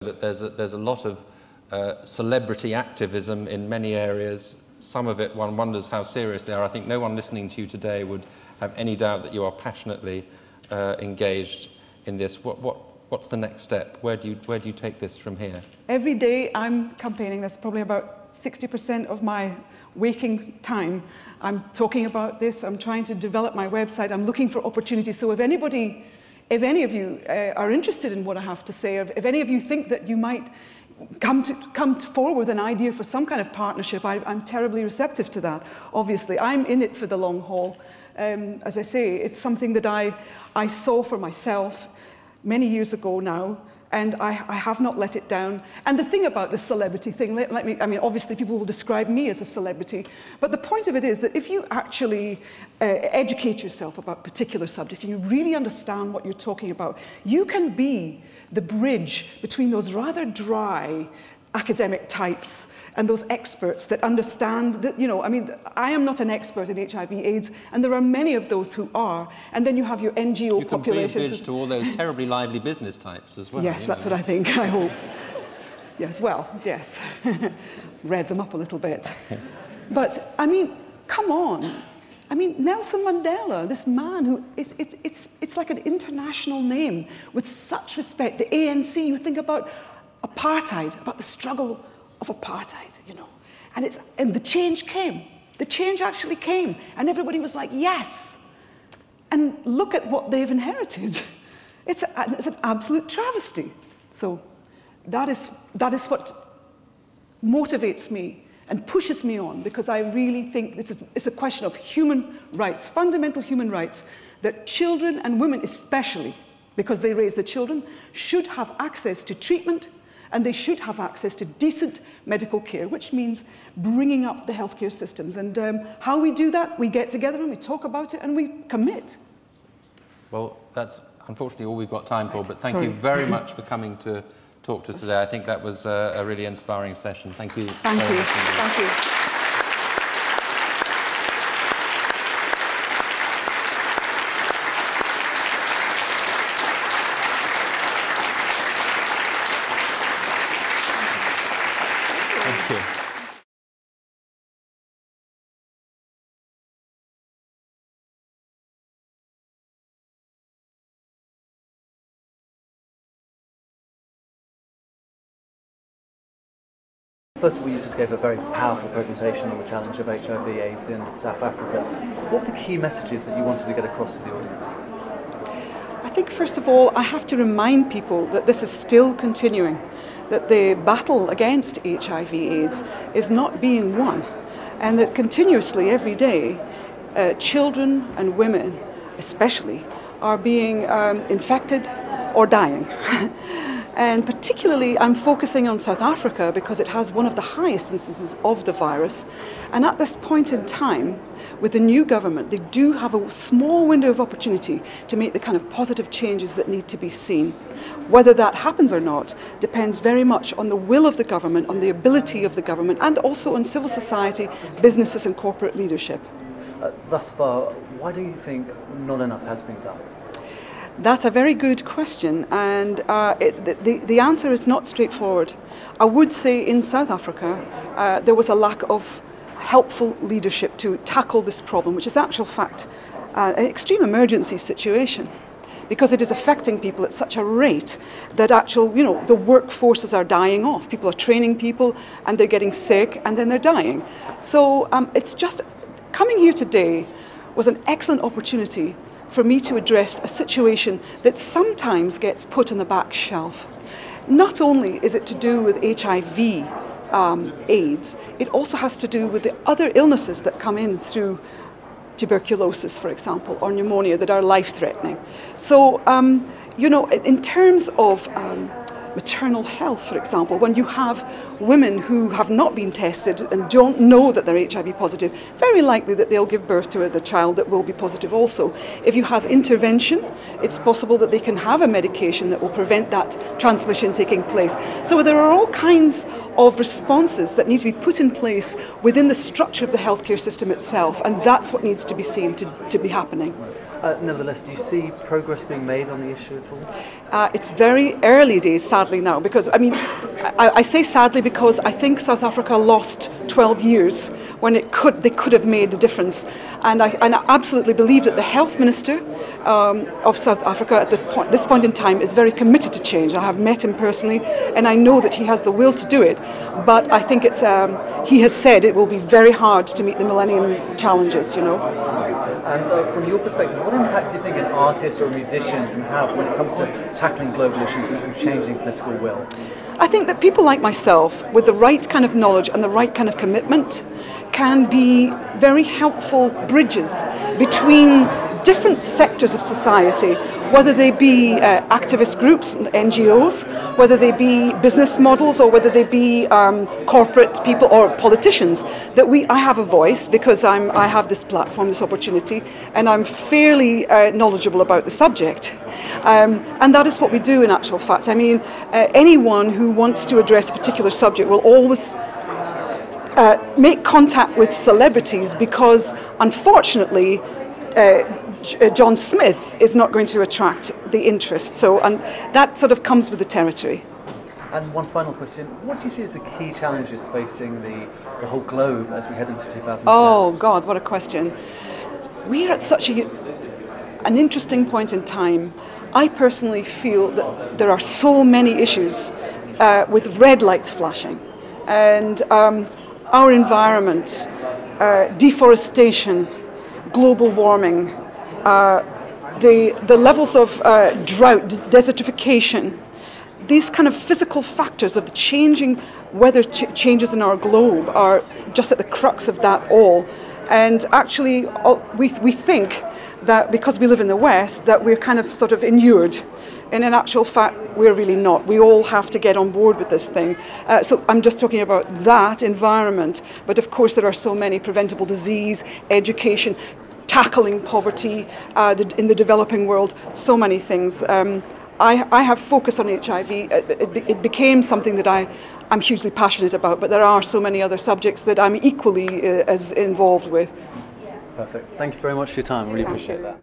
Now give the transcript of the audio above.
that there's a lot of celebrity activism in many areas. Some of it, one wonders how serious they are. I think no one listening to you today would have any doubt that you are passionately engaged in this. What's the next step? Where do you take this from here? Every day I'm campaigning. That's probably about 60% of my waking time. I'm talking about this. I'm trying to develop my website. I'm looking for opportunities. So if any of you are interested in what I have to say, or if any of you think that you might come forward with an idea for some kind of partnership, I'm terribly receptive to that. Obviously, I'm in it for the long haul. As I say, it's something that I saw for myself many years ago now, and I have not let it down. And the thing about the celebrity thing, I mean, obviously people will describe me as a celebrity, but the point of it is that if you actually educate yourself about a particular subject and you really understand what you're talking about, you can be the bridge between those rather dry academic types and those experts that understand that, you know, I mean, I am not an expert in HIV/AIDS, and there are many of those who are. And then you have your NGO populations. You can be a bridge to all those terribly lively business types as well. Yes, that's what I think, I hope. Yes, well, yes. Read them up a little bit. But, I mean, come on. I mean, Nelson Mandela, this man who, it's like an international name with such respect. The ANC, you think about apartheid, about the struggle of apartheid, you know. And the change came. The change actually came. And everybody was like, yes. And look at what they've inherited. It's an absolute travesty. So that is what motivates me and pushes me on, because I really think it's a question of human rights, fundamental human rights, that children and women especially, because they raise the children, should have access to treatment, and they should have access to decent medical care, which means bringing up the healthcare systems. And how we do that, we get together and we talk about it and we commit. Well, that's unfortunately all we've got time for, but thank you very much for coming to talk to us today. I think that was a really inspiring session. Thank you. Thank you. Thank you. First of all, you just gave a very powerful presentation on the challenge of HIV/AIDS in South Africa. What were the key messages that you wanted to get across to the audience? I think, first of all, I have to remind people that this is still continuing, that the battle against HIV/AIDS is not being won, and that continuously, every day, children and women, especially, are being infected or dying. And particularly, I'm focusing on South Africa because it has one of the highest instances of the virus. And at this point in time, with the new government, they do have a small window of opportunity to make the kind of positive changes that need to be seen. Whether that happens or not depends very much on the will of the government, on the ability of the government, and also on civil society, businesses and corporate leadership. Thus far, why do you think not enough has been done? That's a very good question, and the answer is not straightforward. I would say in South Africa there was a lack of helpful leadership to tackle this problem, which is in actual fact an extreme emergency situation, because it is affecting people at such a rate that the workforces are dying off. People are training people and they're getting sick and then they're dying. So it's just, coming here today was an excellent opportunity for me to address a situation that sometimes gets put on the back shelf. Not only is it to do with HIV, AIDS, it also has to do with the other illnesses that come in through tuberculosis, for example, or pneumonia, that are life-threatening. So, in terms of maternal health, for example, when you have women who have not been tested and don't know that they're HIV positive, very likely that they'll give birth to a child that will be positive also. If you have intervention, it's possible that they can have a medication that will prevent that transmission taking place. So there are all kinds of responses that need to be put in place within the structure of the healthcare system itself, and that's what needs to be seen to be happening. Nevertheless, do you see progress being made on the issue at all? It's very early days, sadly, now, because, I mean, I say sadly because I think South Africa lost 12 years when they could have made a difference. And I absolutely believe that the health minister of South Africa at this point in time is very committed to change. I have met him personally, and I know that he has the will to do it. But I think he has said it will be very hard to meet the millennium challenges, you know. And from your perspective, what impact do you think an artist or a musician can have when it comes to tackling global issues and changing political will? I think that people like myself, with the right kind of knowledge and the right kind of commitment, can be very helpful bridges between different sectors of society, whether they be activist groups, NGOs, whether they be business models, or whether they be corporate people or politicians. That I have a voice because I have this platform, this opportunity, and I'm fairly knowledgeable about the subject. And that is what we do in actual fact. I mean, anyone who wants to address a particular subject will always make contact with celebrities because, unfortunately, John Smith is not going to attract the interest. So, and that sort of comes with the territory. And one final question, what do you see as the key challenges facing the whole globe as we head into 2010? Oh God, what a question. We're at such an interesting point in time. I personally feel that there are so many issues with red lights flashing, and our environment, deforestation, global warming, the levels of drought, desertification, these kind of physical factors of the changing weather changes in our globe are just at the crux of that all. And actually, we think that because we live in the West, that we're kind of sort of inured. And in actual fact, we're really not. We all have to get on board with this thing. So I'm just talking about that environment. But of course, there are so many: preventable disease, education, tackling poverty in the developing world, so many things. I have focused on HIV. It became something that I'm hugely passionate about, but there are so many other subjects that I'm equally as involved with. Perfect. Thank you very much for your time. I really appreciate that.